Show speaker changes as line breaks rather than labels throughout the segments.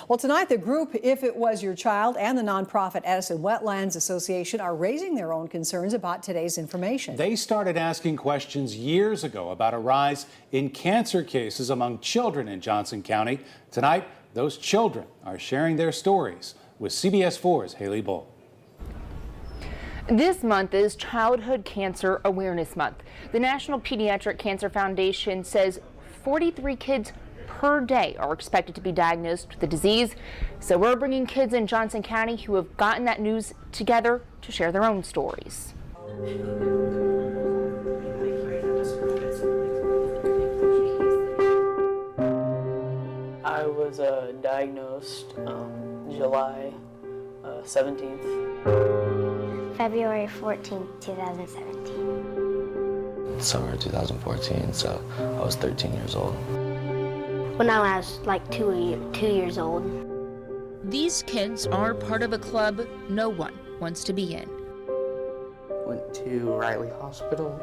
Well, tonight the group If It Was Your Child and the nonprofit Edison Wetlands Association are raising their own concerns about today's information.
They started asking questions years ago about a rise in cancer cases among children in Johnson County. Tonight, those children are sharing their stories with CBS4's Haley Bull.
This month is Childhood Cancer Awareness Month. The National Pediatric Cancer Foundation says 43 kids per day are expected to be diagnosed with the disease. So we're bringing kids in Johnson County who have gotten that news together to share their own stories.
I was diagnosed July 17th.
February 14th, 2017.
Summer 2014, so I was 13 years old.
When I was like two years old.
These kids are part of a club no one wants to be in.
Went to Riley Hospital.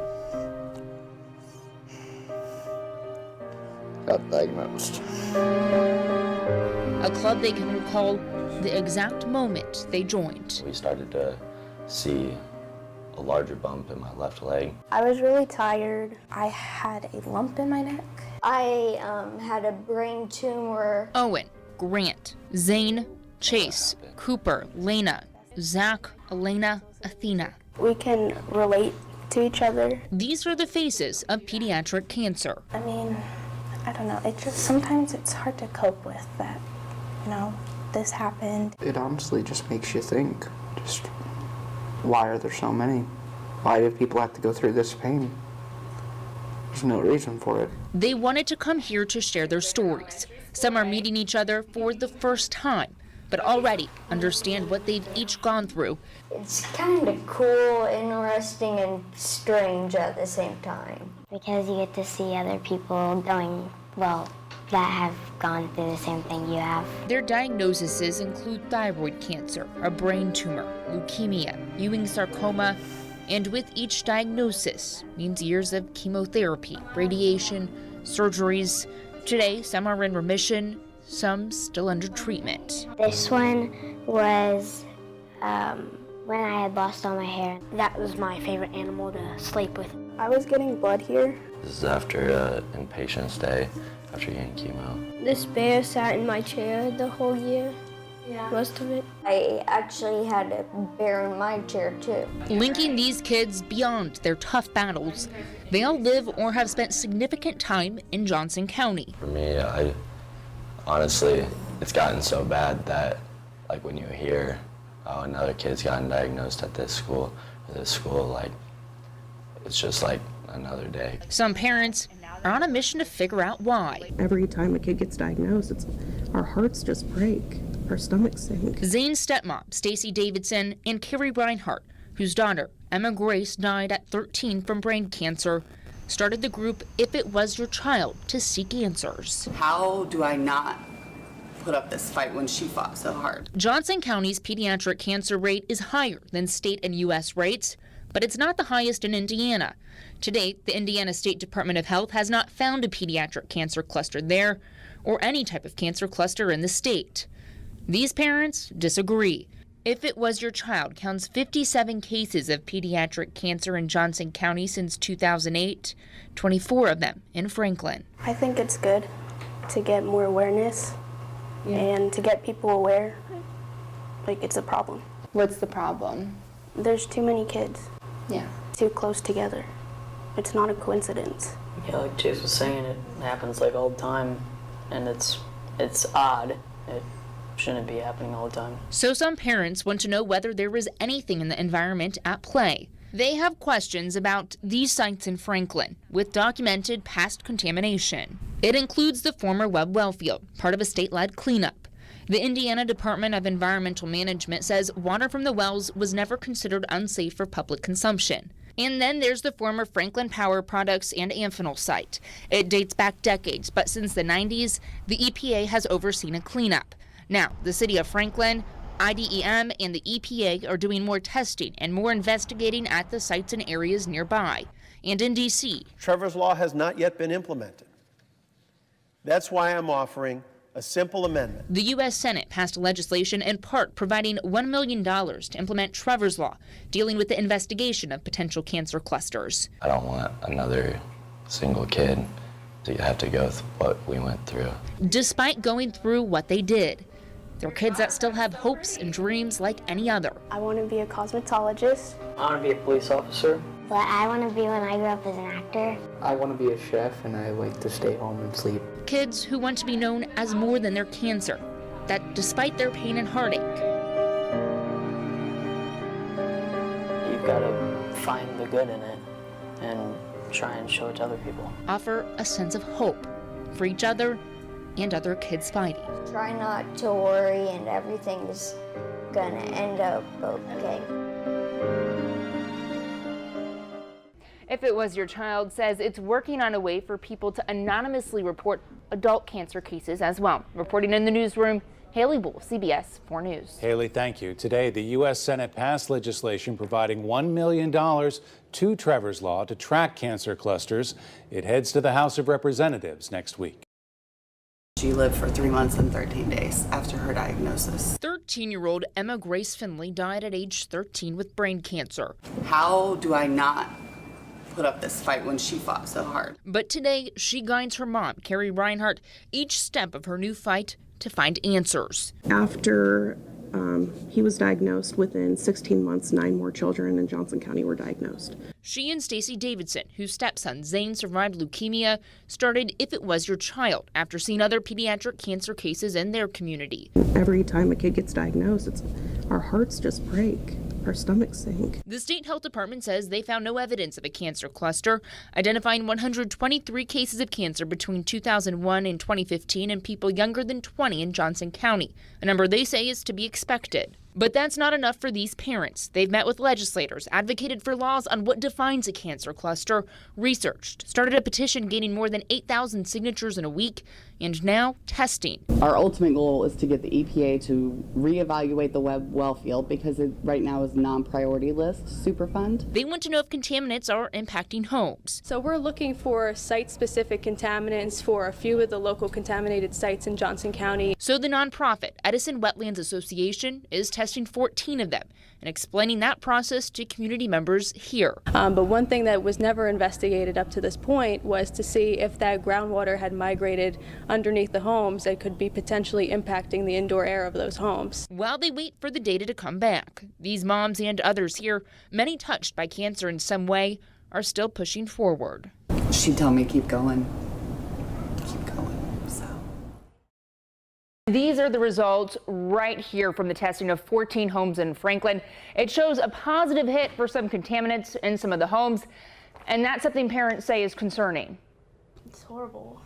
Got diagnosed.
A club they can recall the exact moment they joined.
We started to see a larger bump in my left leg.
I was really tired. I had a lump in my neck.
I had a brain tumor.
Owen, Grant, Zane, Chase, Cooper, Lena, Zach, Elena, Athena.
We can relate to each other.
These are the faces of pediatric cancer.
I mean, I don't know, sometimes it's hard to cope with that, this happened.
It honestly just makes you think, why are there so many? Why do people have to go through this pain? There's no reason for it.
They wanted to come here to share their stories. Some are meeting each other for the first time, but already understand what they've each gone through.
It's kind of cool, interesting, and strange at the same time. Because you get to see other people that have gone through the same thing you have.
Their diagnoses include thyroid cancer, a brain tumor, leukemia, Ewing sarcoma, and with each diagnosis means years of chemotherapy, radiation, surgeries. Today, some are in remission, some still under treatment.
This one was when I had lost all my hair. That was my favorite animal to sleep with.
I was getting blood here.
This is after inpatient stay, after getting chemo.
This bear sat in my chair the whole year, most of it.
I actually had a bear in my chair too.
Linking these kids beyond their tough battles, they all live or have spent significant time in Johnson County.
For me, honestly, it's gotten so bad that, when you hear, oh, another kid's gotten diagnosed at this school, it's just like another day.
Some parents are on a mission to figure out why.
Every time a kid gets diagnosed, our hearts just break. Our stomachs sink.
Zane's stepmom, Stacy Davidson, and Carrie Reinhart, whose daughter, Emma Grace, died at 13 from brain cancer, started the group If It Was Your Child to seek answers.
How do I not put up this fight when she fought so hard?
Johnson County's pediatric cancer rate is higher than state and U.S. rates, but it's not the highest in Indiana. To date, the Indiana State Department of Health has not found a pediatric cancer cluster there or any type of cancer cluster in the state. These parents disagree. If It Was Your Child counts 57 cases of pediatric cancer in Johnson County since 2008, 24 of them in Franklin.
I think it's good to get more awareness and to get people aware, it's a problem.
What's the problem?
There's too many kids.
Yeah.
Too close together. It's not a coincidence.
Yeah, like Chase was saying, it happens all the time, and it's odd. It shouldn't be happening all the time.
So some parents want to know whether there is anything in the environment at play. They have questions about these sites in Franklin with documented past contamination. It includes the former Webb well field, part of a state-led cleanup. The Indiana Department of Environmental Management says water from the wells was never considered unsafe for public consumption. And then there's the former Franklin Power Products and Amphenol site. It dates back decades, but since the 90s, the EPA has overseen a cleanup. Now, the city of Franklin, IDEM, and the EPA are doing more testing and more investigating at the sites and areas nearby. And in D.C.,
Trevor's Law has not yet been implemented. That's why I'm offering
a simple amendment.
The U.S. Senate passed legislation in part providing $1 million to implement Trevor's Law, dealing with the investigation of potential cancer clusters.
I don't want another single kid to have to go through what we went through.
Despite going through what they did, they're kids that still have hopes and dreams like any other.
I want to be a cosmetologist.
I want to be a police officer.
What I want to be when I grow up as an actor.
I want to be a chef, and I like to stay home and sleep.
Kids who want to be known as more than their cancer, that despite their pain and heartache,
You've got to find the good in it and try and show it to other people.
offer a sense of hope for each other and other kids fighting.
Try not to worry and everything's gonna end up okay.
If It Was Your Child says it's working on a way for people to anonymously report adult cancer cases as well. Reporting in the newsroom, Haley Bull, CBS 4 News.
Haley, thank you. Today, the U.S. Senate passed legislation providing $1 million to Trevor's Law to track cancer clusters. It heads to the House of Representatives next week.
She lived for 3 months and 13 days after her diagnosis.
13-year-old Emma Grace Finley died at age 13 with brain cancer.
How do I not put up this fight when she fought so hard?
But today, she guides her mom, Carrie Reinhardt, each step of her new fight to find answers.
After he was diagnosed, within 16 months, 9 more children in Johnson County were diagnosed.
She and Stacey Davidson, whose stepson Zane survived leukemia, started If It Was Your Child after seeing other pediatric cancer cases in their community.
Every time a kid gets diagnosed, our hearts just break. Our stomachs sink.
The state health department says they found no evidence of a cancer cluster, identifying 123 cases of cancer between 2001 and 2015 in people younger than 20 in Johnson County, a number they say is to be expected. But that's not enough for these parents. They've met with legislators, advocated for laws on what defines a cancer cluster, researched, started a petition gaining more than 8,000 signatures in a week, and now testing.
Our ultimate goal is to get the EPA to reevaluate the web well field because it right now is non-priority list Superfund.
They want to know if contaminants are impacting homes.
So we're looking for site-specific contaminants for a few of the local contaminated sites in Johnson County.
So the nonprofit Edison Wetlands Association is testing 14 of them and explaining that process to community members here.
But one thing that was never investigated up to this point was to see if that groundwater had migrated underneath the homes that could be potentially impacting the indoor air of those homes.
While they wait for the data to come back, these moms and others here, many touched by cancer in some way, are still pushing forward.
She'd tell me keep going.
These are the results right here from the testing of 14 homes in Franklin. It shows a positive hit for some contaminants in some of the homes, and that's something parents say is concerning.
It's horrible,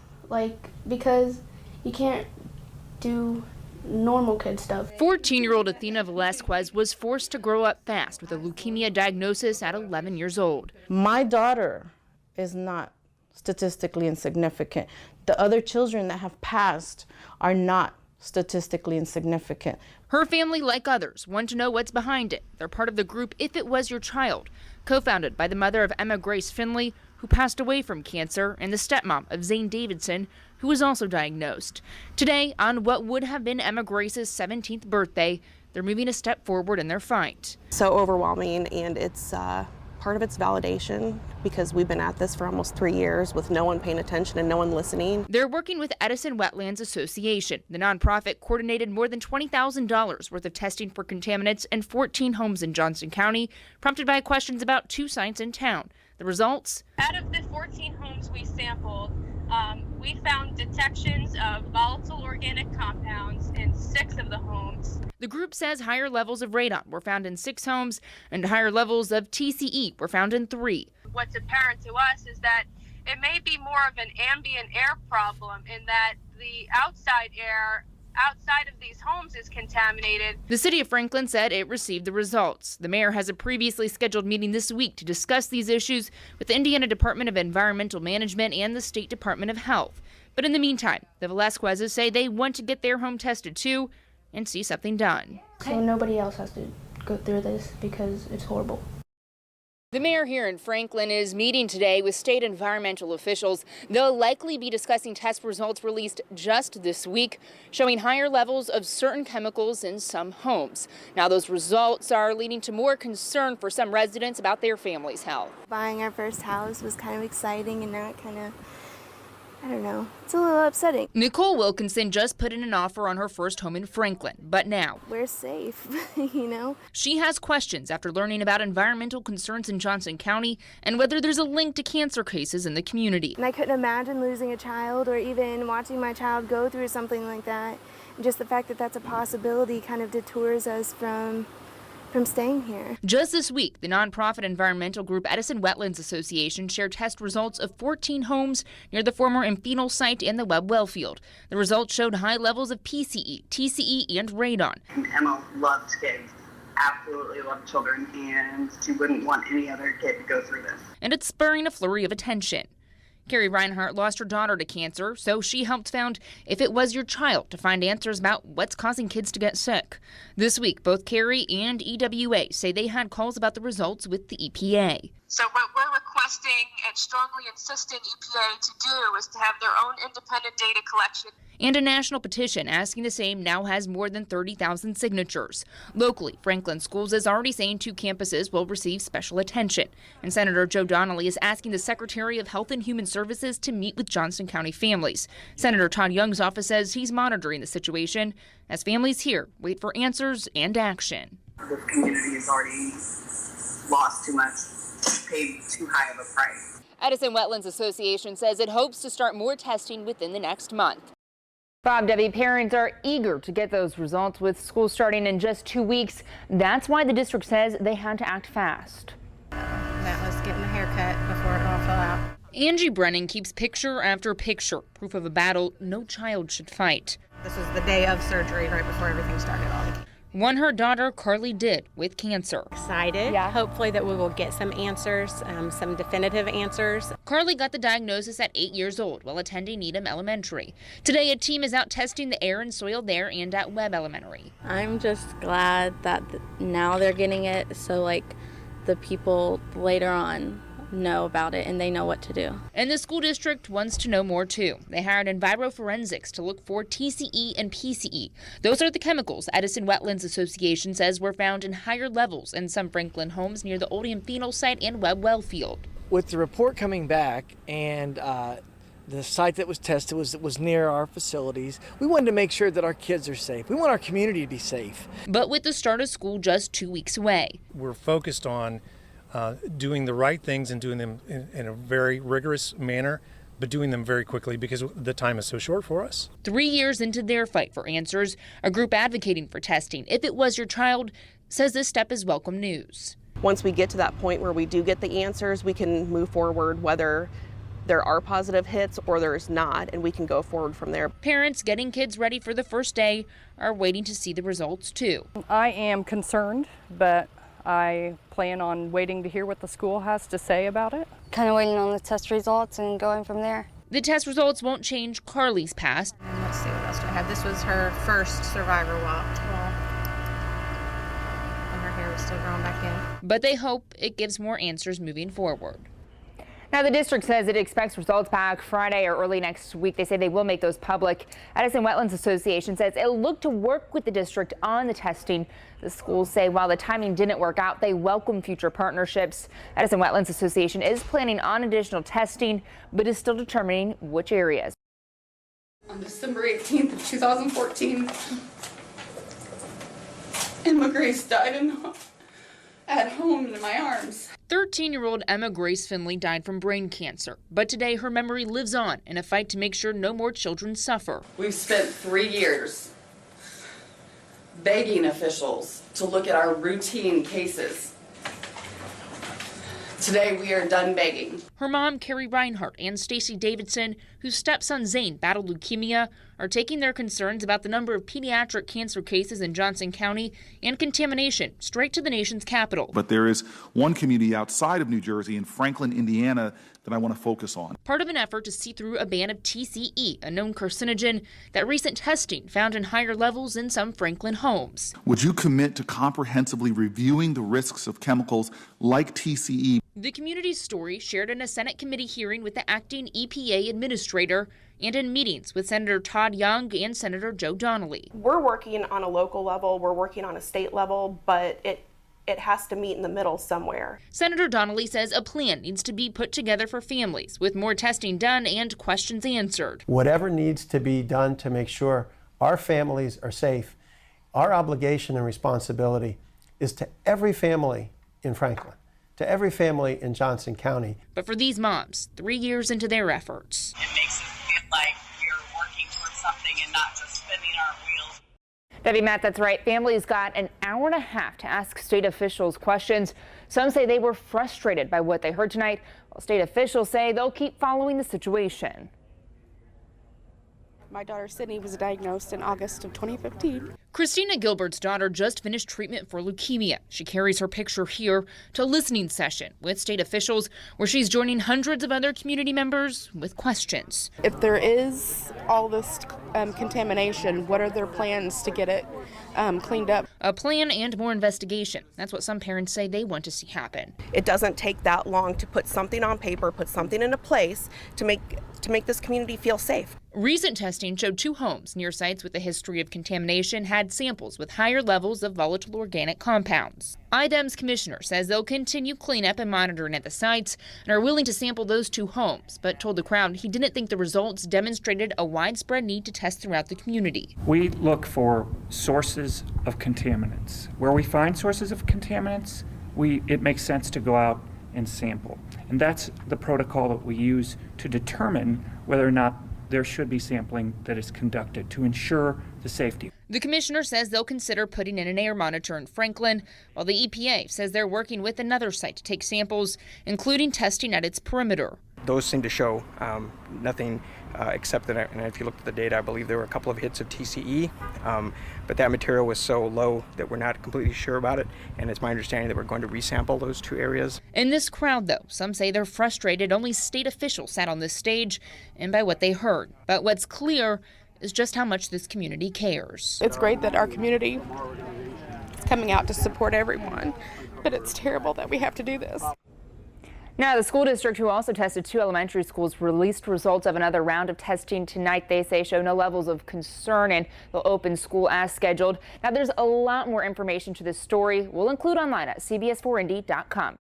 because you can't do normal kid stuff.
14-year-old Athena Velasquez was forced to grow up fast with a leukemia diagnosis at 11 years old.
My daughter is not statistically insignificant. The other children that have passed are not statistically insignificant.
Her family, like others, want to know what's behind it. They're part of the group If It Was Your Child, co-founded by the mother of Emma Grace Finley, who passed away from cancer, and the stepmom of Zane Davidson, who was also diagnosed. Today, on what would have been Emma Grace's 17th birthday, they're moving a step forward in their fight.
So overwhelming, and it's part of its validation because we've been at this for almost 3 years with no one paying attention and no one listening.
They're working with Edison Wetlands Association. The nonprofit coordinated more than $20,000 worth of testing for contaminants in 14 homes in Johnson County, prompted by questions about 2 sites in town. The results?
Out of the 14 homes we sampled, we found detections of volatile organic compounds in 6 of the homes.
The group says higher levels of radon were found in 6 homes and higher levels of TCE were found in 3.
What's apparent to us is that it may be more of an ambient air problem in that the outside air outside of these homes is contaminated.
The city of Franklin said it received the results. The mayor has a previously scheduled meeting this week to discuss these issues with the Indiana Department of Environmental Management and the State Department of Health. But in the meantime, the Velasquezes say they want to get their home tested too and see something done.
So nobody else has to go through this because it's horrible.
The mayor here in Franklin is meeting today with state environmental officials. They'll likely be discussing test results released just this week, showing higher levels of certain chemicals in some homes. Now, those results are leading to more concern for some residents about their family's health.
Buying our first house was kind of exciting, and now it kind of, I don't know, it's a little upsetting.
Nicole Wilkinson just put in an offer on her first home in Franklin, but now
we're safe, you know?
She has questions after learning about environmental concerns in Johnson County and whether there's a link to cancer cases in the community.
And I couldn't imagine losing a child or even watching my child go through something like that. And just the fact that that's a possibility kind of detours us from staying here.
Just this week, the nonprofit environmental group Edison Wetlands Association shared test results of 14 homes near the former Amphenol site and the Webb well field. The results showed high levels of PCE, TCE, and radon.
Emma loved kids, absolutely loved children, and she wouldn't want any other kid to go through this.
And it's spurring a flurry of attention. Carrie Reinhardt lost her daughter to cancer, so she helped found If It Was Your Child to find answers about what's causing kids to get sick. This week, both Carrie and EWA say they had calls about the results with the EPA.
So what we're requesting and strongly insisting EPA to do is to have their own independent data collection.
And a national petition asking the same now has more than 30,000 signatures. Locally, Franklin Schools is already saying 2 campuses will receive special attention. And Senator Joe Donnelly is asking the Secretary of Health and Human Services to meet with Johnson County families. Senator Todd Young's office says he's monitoring the situation as families here wait for answers and action.
The community has already lost too much, paid too high of a price.
Edison Wetlands Association says it hopes to start more testing within the next month. Bob, Debbie, parents are eager to get those results with school starting in just 2 weeks. That's why the district says they had to act fast.
That was getting a haircut before it all fell out.
Angie Brennan keeps picture after picture, proof of a battle no child should fight.
This was the day of surgery, right before everything started on.
One her daughter Carly did with cancer.
Excited. Yeah. Hopefully that we will get some answers, some definitive answers.
Carly got the diagnosis at 8 years old while attending Needham Elementary. Today, a team is out testing the air and soil there and at Webb Elementary.
I'm just glad that now they're getting it, so like the people later on know about it and they know what to do.
And the school district wants to know more too. They hired enviroforensics to look for TCE and PCE. Those are the chemicals Edison Wetlands Association says were found in higher levels in some Franklin homes near the old Amphenol site and Webb well field.
With the report coming back and the site that was tested was near our facilities, we wanted to make sure that our kids are safe. We want our community to be safe.
But with the start of school just 2 weeks away,
we're focused on doing the right things and doing them in a very rigorous manner, but doing them very quickly because the time is so short for us.
3 years into their fight for answers, a group advocating for testing If It Was Your Child says this step is welcome news.
Once we get to that point where we do get the answers, we can move forward whether there are positive hits or there's not, and we can go forward from there.
Parents getting kids ready for the first day are waiting to see the results too.
I am concerned, but I plan on waiting to hear what the school has to say about it.
Kind of waiting on the test results and going from there.
The test results won't change Carly's past.
And let's see what else do I have. This was her first survivor walk. And her hair was still growing back in.
But they hope it gives more answers moving forward.
Now, the district says it expects results back Friday or early next week. They say they will make those public. Edison Wetlands Association says it'll look to work with the district on the testing. The schools say while the timing didn't work out, they welcome future partnerships. Edison Wetlands Association is planning on additional testing, but is still determining which areas.
On December 18th of 2014, Emma Grace died at home in my arms.
13-year-old Emma Grace Finley died from brain cancer, but today her memory lives on in a fight to make sure no more children suffer.
We've spent 3 years begging officials to look at our routine cases. Today we are done begging.
Her mom, Carrie Reinhardt, and Stacy Davidson whose stepson Zane battled leukemia, are taking their concerns about the number of pediatric cancer cases in Johnson County and contamination straight to the nation's capital.
But there is one community outside of New Jersey, in Franklin, Indiana, that I want to focus on.
Part of an effort to see through a ban of TCE, a known carcinogen that recent testing found in higher levels in some Franklin homes.
Would you commit to comprehensively reviewing the risks of chemicals like TCE?
The community's story shared in a Senate committee hearing with the acting EPA administrator and in meetings with Senator Todd Young and Senator Joe Donnelly.
We're working on a local level, we're working on a state level, but it has to meet in the middle somewhere.
Senator Donnelly says a plan needs to be put together for families with more testing done and questions answered.
Whatever needs to be done to make sure our families are safe, our obligation and responsibility is to every family in Franklin, to every family in Johnson County.
But for these moms, 3 years into their efforts,
it makes us feel like we're working towards something and not just spinning our wheels.
Debbie, Matt, that's right. Families got an hour and a half to ask state officials questions. Some say they were frustrated by what they heard tonight, while state officials say they'll keep following the situation.
My daughter Sydney was diagnosed in August of 2015.
Christina Gilbert's daughter just finished treatment for leukemia. She carries her picture here to a listening session with state officials where she's joining hundreds of other community members with questions.
If there is all this contamination, what are their plans to get it cleaned up?
A plan and more investigation. That's what some parents say they want to see happen.
It doesn't take that long to put something on paper, put something into place to make this community feel safe.
Recent testing showed 2 homes near sites with a history of contamination had samples with higher levels of volatile organic compounds. IDEM's commissioner says they'll continue cleanup and monitoring at the sites and are willing to sample those 2 homes, but told the crowd he didn't think the results demonstrated a widespread need to test throughout the community.
We look for sources of contaminants. Where we find sources of contaminants, it makes sense to go out and sample. And that's the protocol that we use to determine whether or not there should be sampling that is conducted to ensure the safety.
The commissioner says they'll consider putting in an air monitor in Franklin, while the EPA says they're working with another site to take samples, including testing at its perimeter.
Those seem to show nothing except that, and if you look at the data, I believe there were a couple of hits of TCE, but that material was so low that we're not completely sure about it, and it's my understanding that we're going to resample those 2 areas.
In this crowd, though, some say they're frustrated only state officials sat on this stage and by what they heard. But what's clear is just how much this community cares.
It's great that our community is coming out to support everyone, but it's terrible that we have to do this.
Now, the school district, who also tested 2 elementary schools, released results of another round of testing tonight. They say show no levels of concern and they'll open school as scheduled. Now, there's a lot more information to this story. We'll include online at CBS4Indy.com.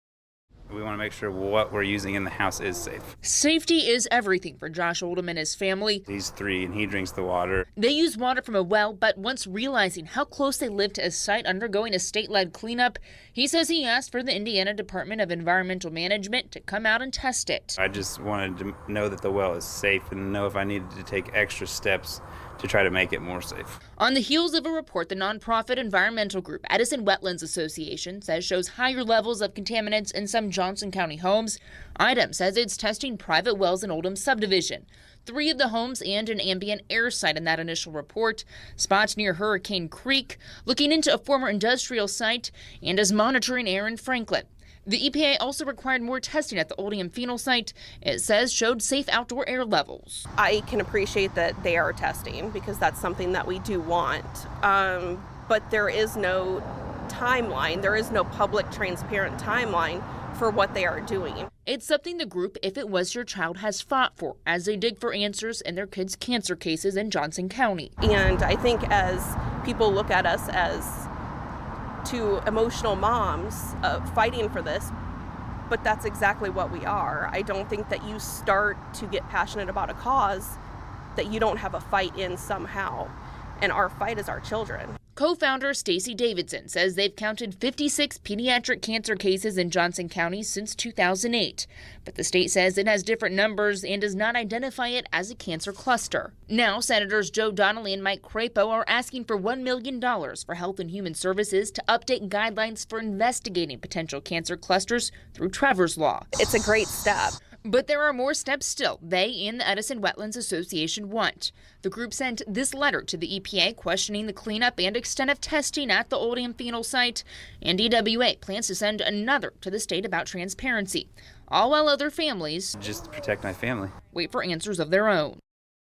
We want to make sure what we're using in the house is safe.
Safety is everything for Josh Oldham and his family.
He's 3 and he drinks the water.
They use water from a well, but once realizing how close they live to a site undergoing a state-led cleanup, he says he asked for the Indiana Department of Environmental Management to come out and test it.
I just wanted to know that the well is safe and know if I needed to take extra steps to try to make it more safe.
On the heels of a report the nonprofit environmental group Edison Wetlands Association says shows higher levels of contaminants in some Johnson County homes, IDEM says it's testing private wells in Oldham subdivision. 3 of the homes and an ambient air site in that initial report, spots near Hurricane Creek, looking into a former industrial site, and is monitoring air in Franklin. The EPA also required more testing at the Oldham Phenol site. It says showed safe outdoor air levels.
I can appreciate that they are testing because that's something that we do want, but there is no timeline. There is no public, transparent timeline for what they are doing.
It's something the group If It Was Your Child has fought for as they dig for answers in their kids' cancer cases in Johnson County.
And I think as people look at us as 2 emotional moms fighting for this, but that's exactly what we are. I don't think that you start to get passionate about a cause that you don't have a fight in somehow, and our fight is our children.
Co-founder Stacey Davidson says they've counted 56 pediatric cancer cases in Johnson County since 2008. But the state says it has different numbers and does not identify it as a cancer cluster. Now, Senators Joe Donnelly and Mike Crapo are asking for $1 million for Health and Human Services to update guidelines for investigating potential cancer clusters through Trevor's Law.
It's a great step.
But there are more steps still they and the Edison Wetlands Association want. The group sent this letter to the EPA questioning the cleanup and extent of testing at the old Amphenol site, and EWA plans to send another to the state about transparency, all while other families
Just to protect my family.
wait for answers of their own.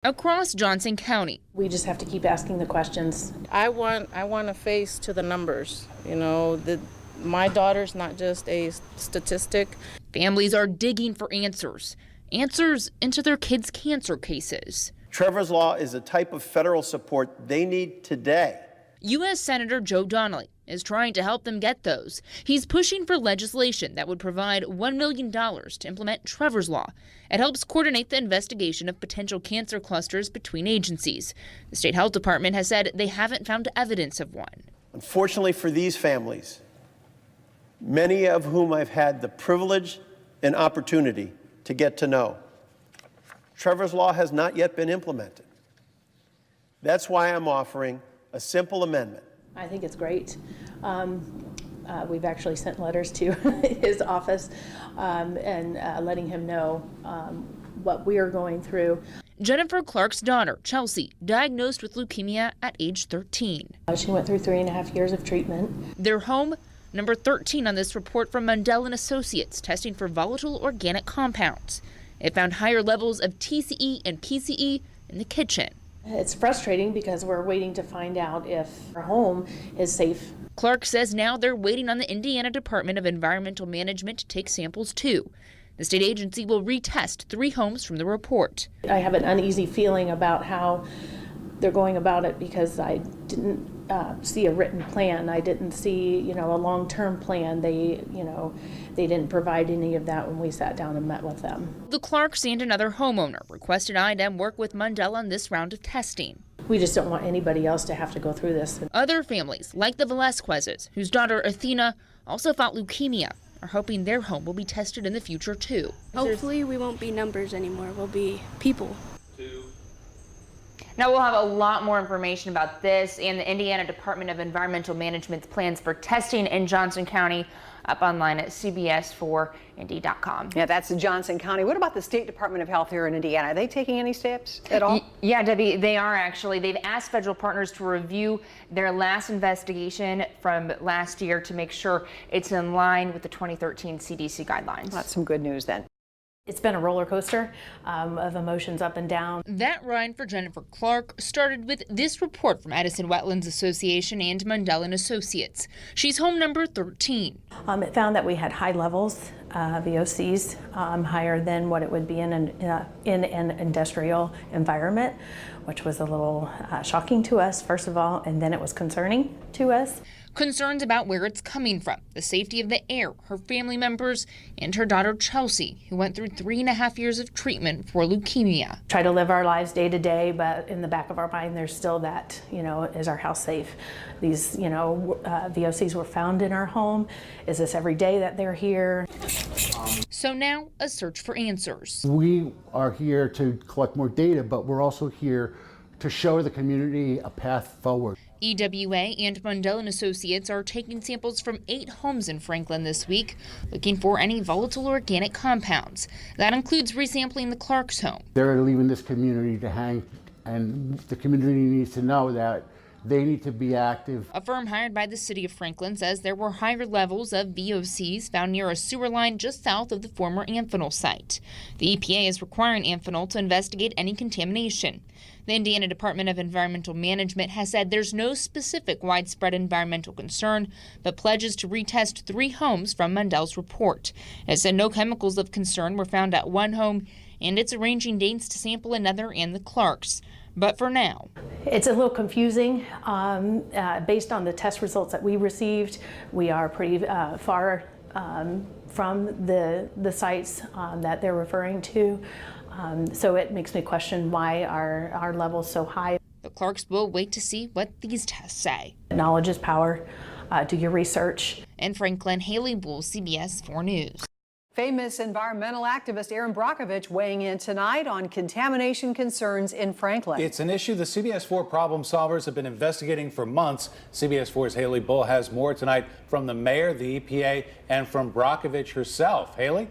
Across Johnson County,
we just have to keep asking the questions.
I want a face to the numbers. You know, my daughter's not just a statistic.
families are digging for answers into their kids' cancer cases.
Trevor's Law is a type of federal support they need today.
U.S. Senator Joe Donnelly is trying to help them get those. He's pushing for legislation that would provide $1 million to implement Trevor's Law. It helps coordinate the investigation of potential cancer clusters between agencies. The state health department has said they haven't found evidence of one.
Unfortunately for these families, many of whom I've had the privilege and opportunity to get to know, Trevor's Law has not yet been implemented. That's why I'm offering a simple amendment.
I think it's great. We've actually sent letters to his office and letting him know what we are going through.
Jennifer Clark's daughter, Chelsea, diagnosed with leukemia at age 13.
She went through 3.5 years of treatment.
Their home, number 13 on this report from Mundell & Associates, testing for volatile organic compounds. It found higher levels of TCE and PCE in the kitchen.
It's frustrating because we're waiting to find out if our home is safe.
Clark says now they're waiting on the Indiana Department of Environmental Management to take samples too. The state agency will retest 3 homes from the report.
I have an uneasy feeling about how they're going about it because I didn't see a written plan. I didn't see, a long-term plan. They didn't provide any of that when we sat down and met with them.
The Clarks and another homeowner requested I&M work with Mundell on this round of testing.
We just don't want anybody else to have to go through this.
Other families, like the Velasquezes, whose daughter Athena also fought leukemia, are hoping their home will be tested in the future too.
Hopefully we won't be numbers anymore. We'll be people.
Now we'll have a lot more information about this and the Indiana Department of Environmental Management's plans for testing in Johnson County up online at CBS4Indy.com.
Yeah, that's Johnson County. What about the State Department of Health here in Indiana? Are they taking any steps at all?
Yeah, Debbie, they are actually. They've asked federal partners to review their last investigation from last year to make sure it's in line with the 2013 CDC guidelines.
That's some good news then.
It's been a roller coaster of emotions up and down.
That ride for Jennifer Clark started with this report from Edison Wetlands Association and Mundell & Associates. She's home number 13.
It found that we had high levels of VOCs, higher than what it would be in an industrial environment, which was a little shocking to us, first of all, and then it was concerning to us.
Concerns about where it's coming from, the safety of the air, her family members, and her daughter Chelsea, who went through 3.5 years of treatment for leukemia.
Try to live our lives day to day, but in the back of our mind, there's still that, is our house safe? These, VOCs were found in our home. Is this every day that they're here?
So now, a search for answers.
We are here to collect more data, but we're also here to show the community a path forward.
EWA and Mundell & Associates are taking samples from 8 homes in Franklin this week, looking for any volatile organic compounds. That includes resampling the Clark's home.
They're leaving this community to hang, and the community needs to know that they need to be active.
A firm hired by the city of Franklin says there were higher levels of VOCs found near a sewer line just south of the former Amphenol site. The EPA is requiring Amphenol to investigate any contamination. The Indiana Department of Environmental Management has said there's no specific widespread environmental concern, but pledges to retest 3 homes from Mundell's report. It said no chemicals of concern were found at one home, and it's arranging dates to sample another and the Clarks. But for now,
it's a little confusing. Based on the test results that we received, we are pretty far from the sites that they're referring to. So it makes me question why our level's so high.
The Clarks will wait to see what these tests say.
Knowledge is power. Do your research.
In Franklin, Haley Bull, CBS 4 News.
Famous environmental activist Aaron Brockovich weighing in tonight on contamination concerns in Franklin.
It's an issue the CBS4 problem solvers have been investigating for months. CBS4's Haley Bull has more tonight from the mayor, the EPA, and from Brockovich herself. Haley?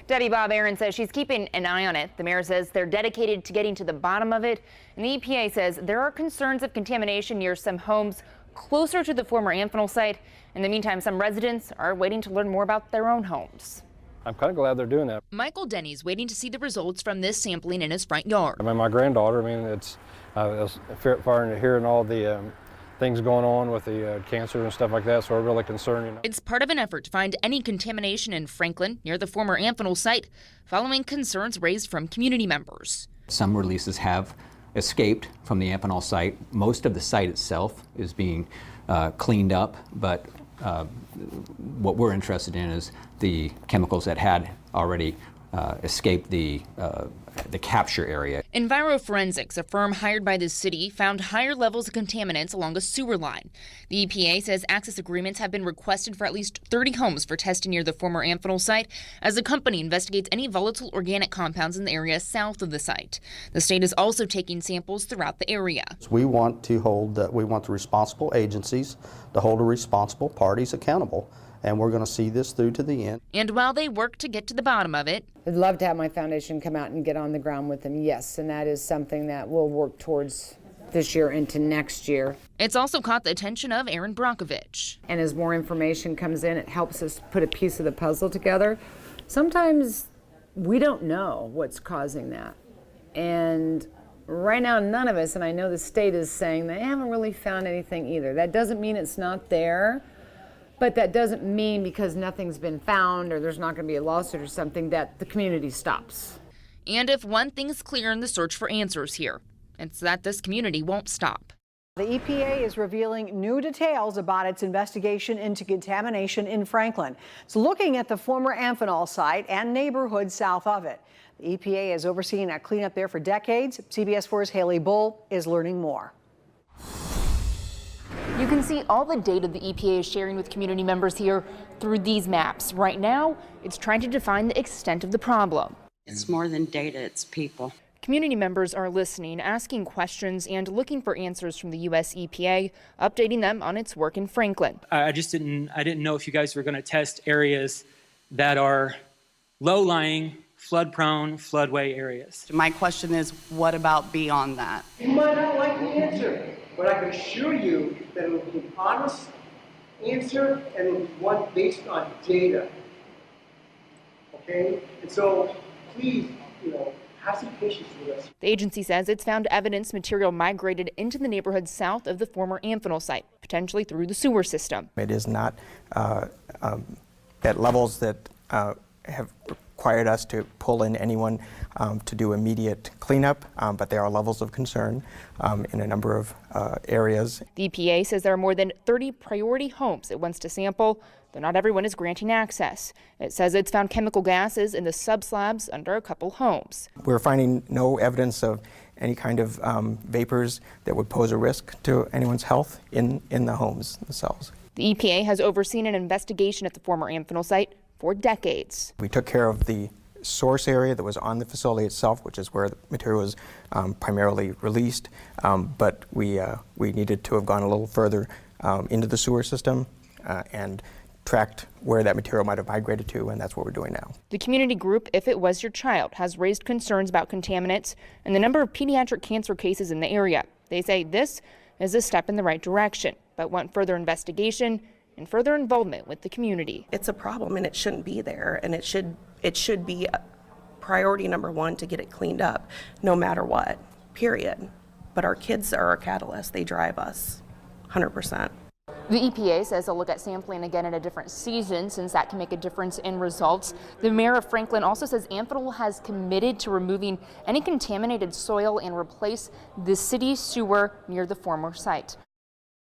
Deputy Bob Aaron says she's keeping an eye on it. The mayor says they're dedicated to getting to the bottom of it. And the EPA says there are concerns of contamination near some homes closer to the former Amphenol site. In the meantime, some residents are waiting to learn more about their own homes.
I'm kind of glad they're doing that.
Michael Denny's waiting to see the results from this sampling in his front yard.
I mean, my granddaughter, it's far into hearing all the things going on with the cancer and stuff like that, so we're really concerned.
It's part of an effort to find any contamination in Franklin near the former Amphenol site, following concerns raised from community members.
Some releases have escaped from the Amphenol site. Most of the site itself is being cleaned up, but what we're interested in is the chemicals that had already escaped the capture area.
Enviroforensics, a firm hired by the city, found higher levels of contaminants along a sewer line. The EPA says access agreements have been requested for at least 30 homes for testing near the former Amphenol site as the company investigates any volatile organic compounds in the area south of the site. The state is also taking samples throughout the area.
We want the responsible agencies to hold the responsible parties accountable. And we're going to see this through to the end.
And while they work to get to the bottom of it,
I'd love to have my foundation come out and get on the ground with them, yes, and that is something that we'll work towards this year into next year.
It's also caught the attention of Aaron Brockovich.
And as more information comes in, it helps us put a piece of the puzzle together. Sometimes we don't know what's causing that. And right now, none of us, and I know the state is saying they haven't really found anything either. That doesn't mean it's not there. But that doesn't mean because nothing's been found or there's not going to be a lawsuit or something that the community stops.
And if one thing's clear in the search for answers here, it's that this community won't stop.
The EPA is revealing new details about its investigation into contamination in Franklin. It's looking at the former Amphenol site and neighborhoods south of it. The EPA has overseen a cleanup there for decades. CBS4's Haley Bull is learning more.
You can see all the data the EPA is sharing with community members here through these maps. Right now, it's trying to define the extent of the problem.
It's more than data, it's people.
Community members are listening, asking questions, and looking for answers from the U.S. EPA, updating them on its work in Franklin.
I didn't know if you guys were going to test areas that are low-lying, flood-prone, floodway areas.
My question is, what about beyond that?
You might not like the answer, but I can assure you that it will be an honest answer and it will be one based on data. Okay? And so please, have some patience with us.
The agency says it's found evidence material migrated into the neighborhood south of the former Amphenol site, potentially through the sewer system.
It is not at levels that have required us to pull in anyone to do immediate cleanup, but there are levels of concern in a number of areas.
The EPA says there are more than 30 priority homes it wants to sample, though not everyone is granting access. It says it's found chemical gases in the subslabs under a couple homes.
We're finding no evidence of any kind of vapors that would pose a risk to anyone's health in the homes themselves.
The EPA has overseen an investigation at the former Amphenol site for decades.
We took care of the source area that was on the facility itself, which is where the material was primarily released, but we needed to have gone a little further into the sewer system and tracked where that material might have migrated to, and that's what we're doing now.
The community group, If It Was Your Child, has raised concerns about contaminants and the number of pediatric cancer cases in the area. They say this is a step in the right direction, but want further investigation and further involvement with the community.
It's a problem and it shouldn't be there, and it should be priority number one to get it cleaned up no matter what, period. But our kids are our catalyst. They drive us 100%.
The EPA says they'll look at sampling again in a different season since that can make a difference in results. The mayor of Franklin also says Amphenol has committed to removing any contaminated soil and replace the city sewer near the former site.